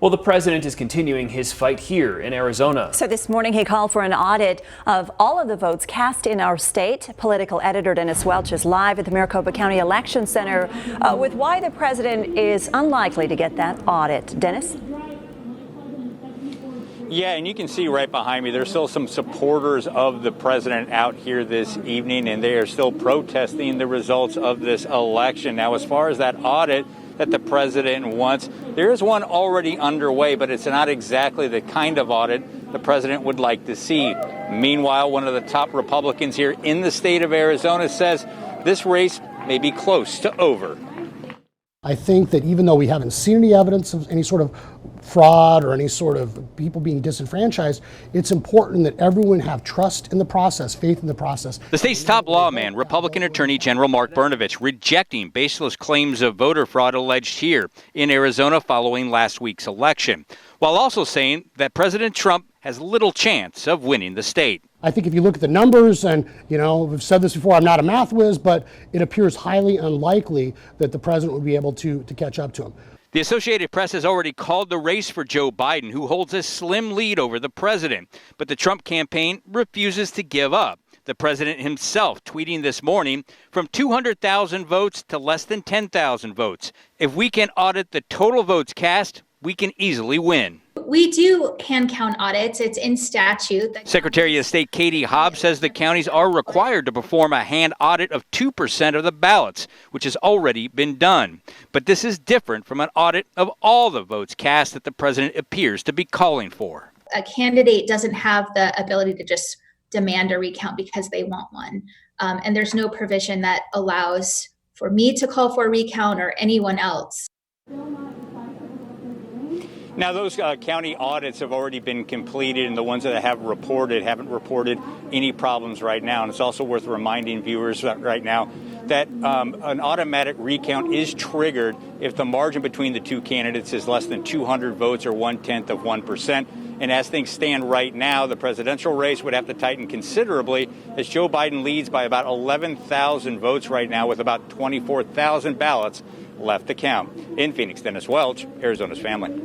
Well, the president is continuing his fight here in Arizona. So this morning he called for an audit of all of the votes cast in our state. Political editor Dennis Welch is live at the Maricopa County Election Center with why the president is unlikely to get that audit. Dennis? Yeah, and you can see right behind me, there's still some supporters of the president out here this evening, and they are still protesting the results of this election. Now, as far as that audit that the president wants, there is one already underway, but it's not exactly the kind of audit the president would like to see. Meanwhile, one of the top Republicans here in the state of Arizona says this race may be close to over. I think that even though we haven't seen any evidence of any sort of fraud or any sort of people being disenfranchised, it's important that everyone have trust in the process, faith in the process. The state's top lawman, Republican Attorney General Brnovich, rejecting baseless claims of voter fraud alleged here in Arizona following last week's election, while also saying that President Trump has little chance of winning the state. I think if you look at the numbers, and we've said this before, I'm not a math whiz, but it appears highly unlikely that the president would be able to catch up to him. The Associated Press has already called the race for Joe Biden, who holds a slim lead over the president. But the Trump campaign refuses to give up. The president himself tweeting this morning, from 200,000 votes to less than 10,000 votes. If we can audit the total votes cast, we can easily win. We do hand count audits. It's in statute. Secretary of State Katie Hobbs says the counties are required to perform a hand audit of 2% of the ballots, which has already been done. But this is different from an audit of all the votes cast that the president appears to be calling for. A candidate doesn't have the ability to just demand a recount because they want one. And there's no provision that allows for me to call for a recount or anyone else. Now, those county audits have already been completed, and the ones that haven't reported any problems right now. And it's also worth reminding viewers right now that an automatic recount is triggered if the margin between the two candidates is less than 200 votes or 0.1%. And as things stand right now, the presidential race would have to tighten considerably as Joe Biden leads by about 11,000 votes right now with about 24,000 ballots left to count. In Phoenix, Dennis Welch, Arizona's Family.